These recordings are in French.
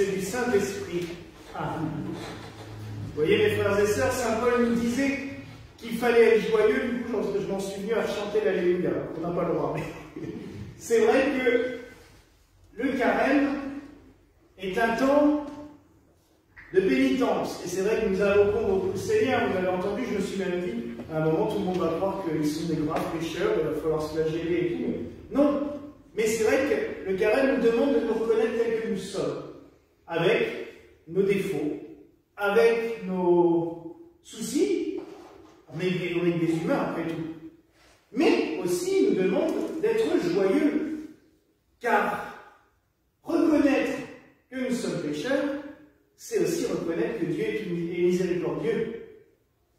et du Saint-Esprit. Amen. Vous voyez, mes frères et sœurs, Saint Paul nous disait qu'il fallait être joyeux. Du coup, je m'en suis venu à chanter l'Alléluia. On n'a pas le droit. Mais c'est vrai que le carême est un temps de pénitence. Et c'est vrai que nous invoquons beaucoup le Seigneur. Vous avez entendu, je me suis même dit, à un moment, tout le monde va croire qu'ils sont des graves pécheurs, il va falloir se flageller et tout. Non. Mais c'est vrai que le carême nous demande de nous reconnaître tels que nous sommes, avec nos défauts, avec nos soucis, mais on est des humains après tout. Mais aussi, il nous demande d'être joyeux, car reconnaître que nous sommes pécheurs, c'est aussi reconnaître que Dieu est miséricordieux,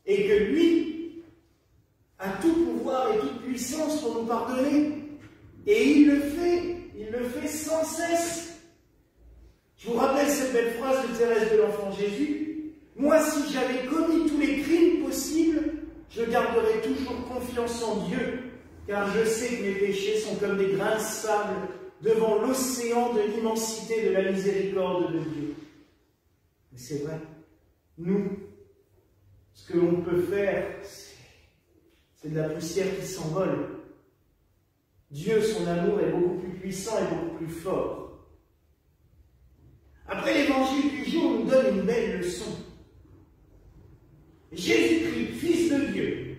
et que lui a tout pouvoir et toute puissance pour nous pardonner. Et il le fait sans cesse. Je vous rappelle cette belle phrase de Thérèse de l'Enfant Jésus. Moi, si j'avais commis tous les crimes possibles, je garderais toujours confiance en Dieu, car je sais que mes péchés sont comme des grains de sable devant l'océan de l'immensité de la miséricorde de Dieu. Mais c'est vrai, nous, ce que l'on peut faire, c'est de la poussière qui s'envole. Dieu, son amour est beaucoup plus puissant et beaucoup plus fort. Après l'évangile du jour nous donne une belle leçon. Jésus-Christ, Fils de Dieu,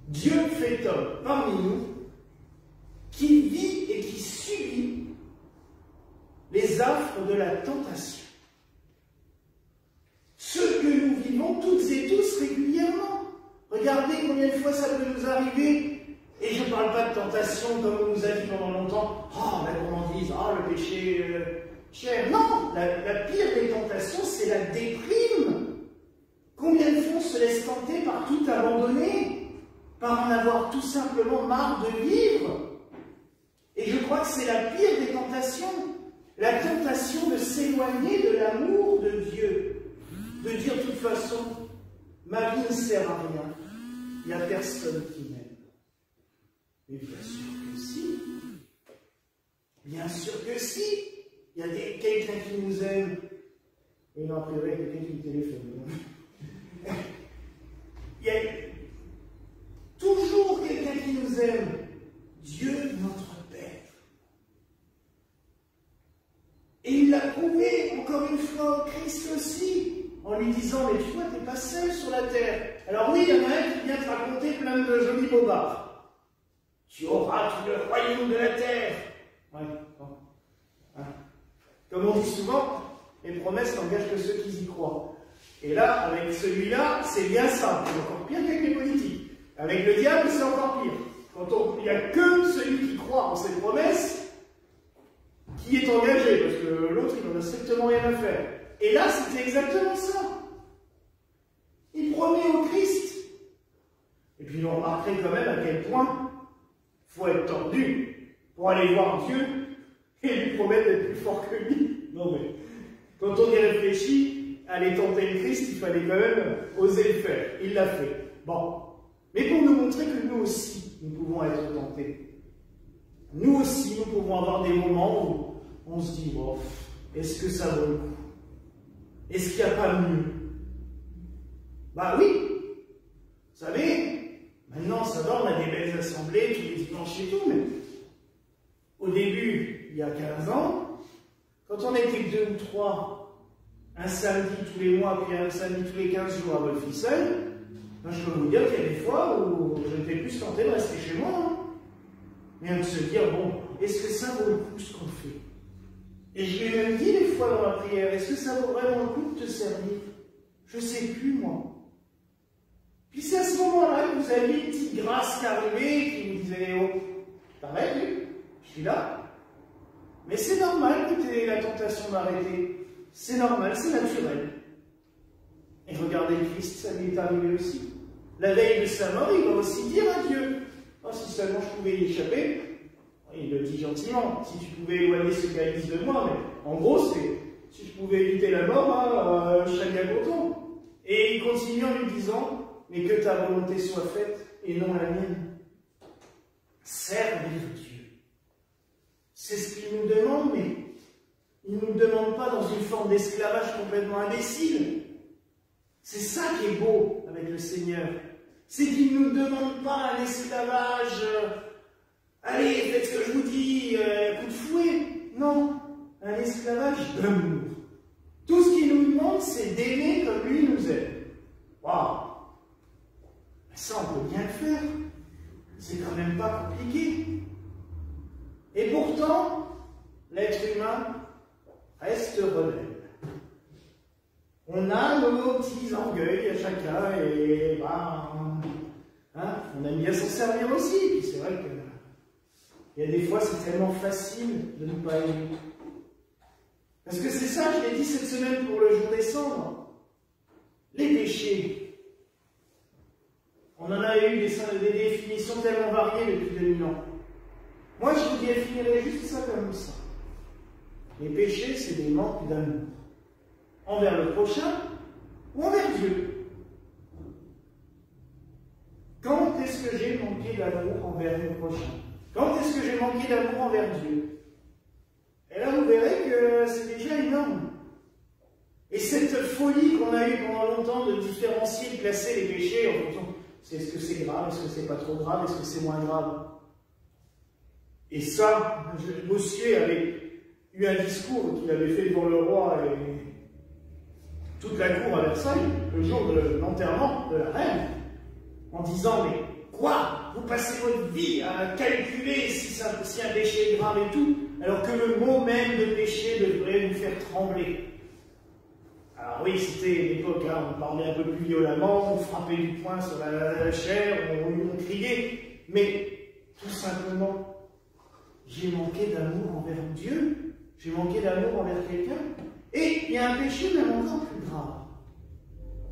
Dieu fait homme parmi nous, qui vit et qui subit les affres de la tentation. Ce que nous vivons toutes et tous régulièrement. Regardez combien de fois ça peut nous arriver. Et je ne parle pas de tentation comme on nous a dit pendant longtemps. Ah, mais comment on dit, le péché cher. Non, la pire des tentations, c'est la déprime. Combien de fois on se laisse tenter par tout abandonner, par en avoir tout simplement marre de vivre. Et je crois que c'est la pire des tentations. La tentation de s'éloigner de l'amour de Dieu. De dire de toute façon, ma vie ne sert à rien. Il n'y a personne qui m'aime. Mais bien sûr que si. Bien sûr que si. Il y a quelqu'un qui nous aime. Et non, a priori, il y a quelqu'un qui me téléphone. Il y a toujours quelqu'un qui nous aime. Dieu, notre Père. Et il l'a prouvé, encore une fois, au Christ aussi, en lui disant, mais tu vois, tu n'es pas seul sur la terre. Alors oui, il y en a un qui vient te raconter plein de jolis bobards. Tu auras tout le royaume de la terre. Ouais, bon. Hein. Comme on dit souvent, les promesses n'engagent que ceux qui y croient. Et là, avec celui-là, c'est bien ça. C'est encore pire qu'avec les politiques. Avec le diable, c'est encore pire. Il n'y a que celui qui croit en ces promesses qui est engagé, parce que l'autre, il n'en a strictement rien à faire. Et là, c'était exactement ça. Il promet au Christ. Et puis, on remarquerait quand même à quel point il faut être tordu pour aller voir Dieu et lui promettre d'être plus fort que lui. Non mais, quand on y réfléchit, aller tenter le Christ, il fallait quand même oser le faire. Il l'a fait. Bon. Mais pour nous montrer que nous aussi, nous pouvons être tentés. Nous aussi, nous pouvons avoir des moments où on se dit, oh, est-ce que ça vaut le coup? Est-ce qu'il n'y a pas mieux? Bah oui. Vous savez, maintenant, ça va, on a des belles assemblées tous les dimanches et tout, mais au début, il y a 15 ans, quand on était 2 ou 3, un samedi tous les mois, puis un samedi tous les 15 jours à Wolfisson, ben, je peux vous dire qu'il y a des fois où je n'étais plus tenté de rester chez moi. Hein. Mais de se dire, bon, est-ce que ça vaut le coup ce qu'on fait? Et je lui ai même dit des fois dans la prière, est-ce que ça vaut vraiment le coup de te servir? Je ne sais plus, moi. Puis c'est à ce moment-là que vous avez une petite grâce qui arrivait, qui vous disait, oh, t'arrêtes, lui, je suis là. Mais c'est normal que tu aies la tentation d'arrêter. C'est normal, c'est naturel. Et regardez le Christ, ça lui est arrivé aussi. La veille de sa mort, il va aussi dire à Dieu, oh, si seulement je pouvais y échapper. Il le dit gentiment, si tu pouvais éloigner ce calice de moi, mais en gros, c'est, si je pouvais éviter la mort, hein, je serais bien content. Et il continue en lui disant, mais que ta volonté soit faite et non la mienne. Servir Dieu. C'est ce qu'il nous demande, mais Il ne nous demande pas dans une forme d'esclavage complètement imbécile. C'est ça qui est beau avec le Seigneur. C'est qu'il ne nous demande pas un esclavage, allez, faites ce que je vous dis, coup de fouet. Non, un esclavage d'amour. Tout ce qu'il nous demande, c'est d'aimer comme lui nous aime. Waouh! Ça, on peut bien le faire. C'est quand même pas compliqué. Et pourtant, l'être humain reste rebelle. On a nos petits orgueils à chacun et on aime bien s'en servir aussi. Puis c'est vrai qu'il y a des fois, c'est tellement facile de ne pas aimer. Parce que c'est ça, je l'ai dit cette semaine pour le jour des cendres. Les péchés. On en a eu des définitions tellement variées depuis 2000 ans. Moi, je vous définirais juste ça comme ça. Les péchés, c'est des manques d'amour. Envers le prochain ou envers Dieu. Quand est-ce que j'ai manqué d'amour envers le prochain? Quand est-ce que j'ai manqué d'amour envers Dieu? Et là, vous verrez que c'est déjà énorme. Et cette folie qu'on a eue pendant longtemps de différencier, de classer les péchés en fonction, est-ce que c'est grave, est-ce que c'est pas trop grave, est-ce que c'est moins grave? Et ça, Bossuet avait eu un discours qu'il avait fait devant le roi et toute la cour à Versailles, le jour de l'enterrement de la reine, en disant, mais quoi? Vous passez votre vie à calculer si un péché est grave et tout, alors que le mot même de péché devrait vous faire trembler. Alors oui, c'était l'époque, on parlait un peu plus violemment, on frappait du poing sur la chair, on criait, mais tout simplement, j'ai manqué d'amour envers Dieu, j'ai manqué d'amour envers quelqu'un, et il y a un péché même encore plus grave.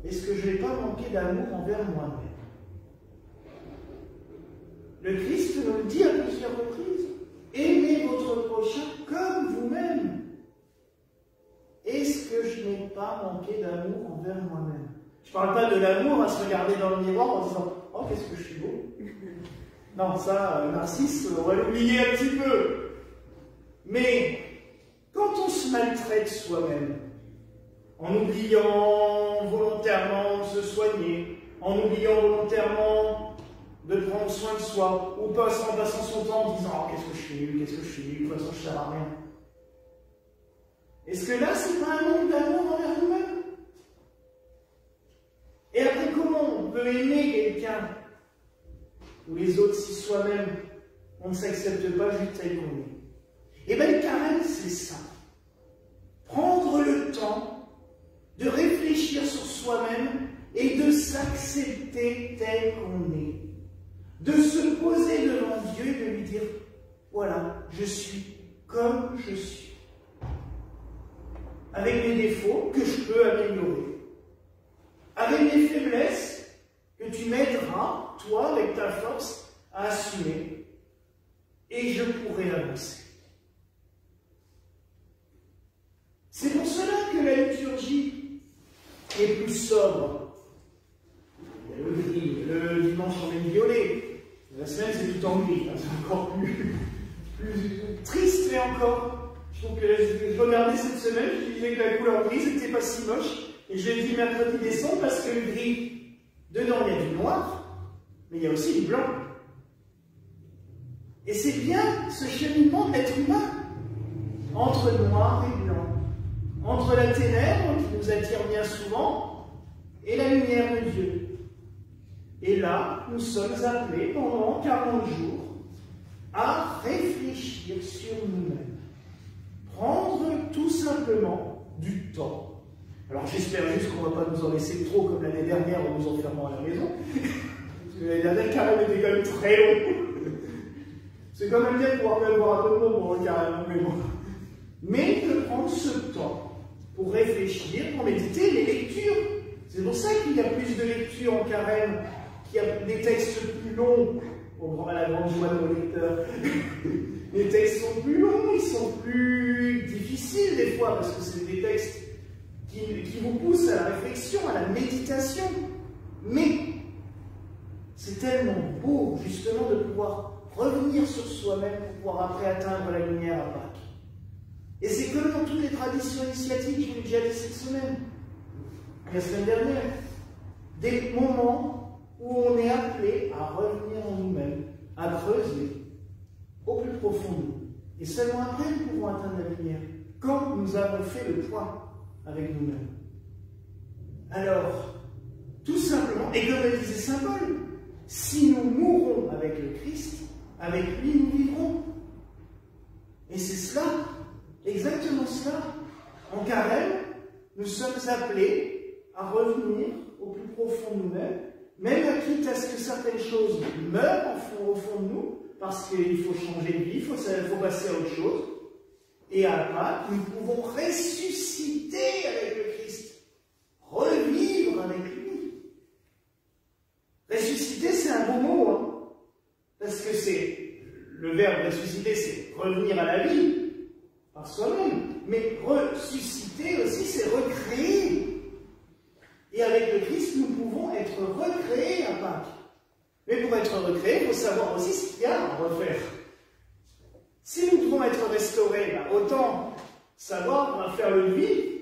Est-ce que je n'ai pas manqué d'amour envers moi-même? Le Christ nous le dit à plusieurs reprises. Aimez votre prochain comme vous-même. Est-ce que je n'ai pas manqué d'amour envers moi-même? Je ne parle pas de l'amour à se regarder dans le miroir en disant « Oh, qu'est-ce que je suis beau !» Non, ça, Narcisse, on va l'oublier un petit peu. Mais quand on se maltraite soi-même, en oubliant volontairement de se soigner, en oubliant volontairement de prendre soin de soi, ou en passant son temps en disant « Oh, qu'est-ce que je suis nul, qu'est-ce que je suis nul, de toute façon je ne sers à rien ». Est-ce que là, c'est pas un manque d'amour envers nous-mêmes? Et après, comment on peut aimer quelqu'un ou les autres si soi-même on ne s'accepte pas juste tel qu'on est? Eh bien, le carême, c'est ça. Prendre le temps de réfléchir sur soi-même et de s'accepter tel qu'on est. De se poser devant Dieu et de lui dire, voilà, je suis comme je suis. Avec mes défauts que je peux améliorer. Avec mes faiblesses que tu m'aideras, toi, avec ta force, à assumer. Et je pourrai avancer. C'est pour cela que la liturgie est plus sobre. Il y a le gris, le dimanche on met le violet. La semaine c'est tout en gris, c'est encore plus triste, mais encore. Je trouve que je regardais cette semaine, je disais que la couleur grise n'était pas si moche. Et je l'ai dit mercredi décembre parce que le gris, dedans il y a du noir, mais il y a aussi du blanc. Et c'est bien ce cheminement de l'être humain, entre noir et blanc, entre la ténèbre qui nous attire bien souvent et la lumière de Dieu. Et là, nous sommes appelés pendant 40 jours à réfléchir sur nous-mêmes. Prendre tout simplement du temps. Alors j'espère juste qu'on ne va pas nous en laisser trop comme l'année dernière en nous enfermant à la maison. Parce que l'année dernière, le carême était quand même très long. C'est quand même bien de pouvoir même voir un peu de monde pour le carême, mais bon. Mais de prendre ce temps pour réfléchir, pour méditer les lectures. C'est pour ça qu'il y a plus de lectures en carême, qu'il y a des textes plus longs, à la grande joie de nos lecteurs. Les textes sont plus longs, ils sont plus difficiles des fois, parce que c'est des textes qui vous poussent à la réflexion, à la méditation. Mais c'est tellement beau, justement, de pouvoir revenir sur soi-même pour pouvoir après atteindre la lumière à Pâques. Et c'est comme dans toutes les traditions initiatiques, je l'ai déjà dit cette semaine, la semaine dernière, des moments où on est appelé à revenir en nous-mêmes, à creuser au plus profond de nous. Et seulement après, nous pouvons atteindre la lumière, quand nous avons fait le point avec nous-mêmes. Alors, tout simplement, et comme le disait Saint Paul, si nous mourrons avec le Christ, avec lui nous vivrons. Et c'est cela, exactement cela. En carême, nous sommes appelés à revenir au plus profond de nous-mêmes, même quitte à ce que certaines choses meurent au fond de nous, parce qu'il faut changer de vie, il faut passer à autre chose. Et à Pâques, nous pouvons ressusciter avec le Christ, revivre avec lui. Ressusciter, c'est un beau mot, hein, parce que le verbe ressusciter, c'est revenir à la vie, par soi-même. Mais ressusciter aussi, c'est recréer. Et avec le Christ, nous pouvons être recréés à Pâques. Mais pour être recréés, il faut savoir aussi ce qu'il y a à refaire. Si nous devons être restaurés, autant savoir qu'on va faire le vie.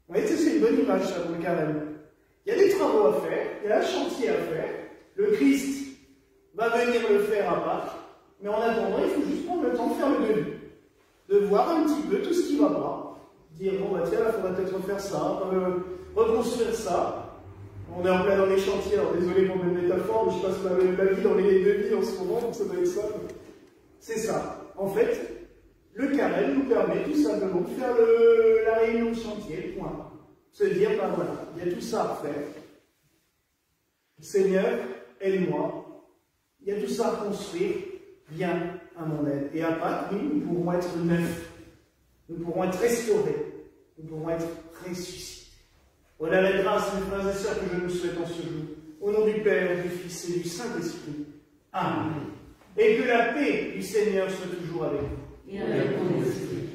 Vous voyez, c'est une bonne image, ça, pour le carême. Il y a des travaux à faire, il y a un chantier à faire. Le Christ va venir le faire à Pâques, mais en attendant, il faut juste prendre le temps de faire le devis. De voir un petit peu tout ce qui va pas. Dire, bon, bah tiens, il faudra peut-être refaire ça, reconstruire ça. On est en plein dans les chantiers, alors désolé pour mes métaphores, mais je passe ma vie dans les devis en ce moment, donc ça doit être ça. C'est ça. En fait, le carême nous permet tout simplement de faire la réunion de chantier, point. Se dire, ben voilà, il y a tout ça à faire. Seigneur, aide-moi. Il y a tout ça à construire. Viens à mon aide. Et à Pâques, oui, nous pourrons être neufs. Nous pourrons être restaurés. Nous pourrons être ressuscités. Voilà la grâce, mes frères et sœurs, que je nous souhaite en ce jour. Au nom du Père, du Fils et du Saint-Esprit. Amen. Et que la paix du Seigneur soit toujours avec vous. Et avec ton esprit.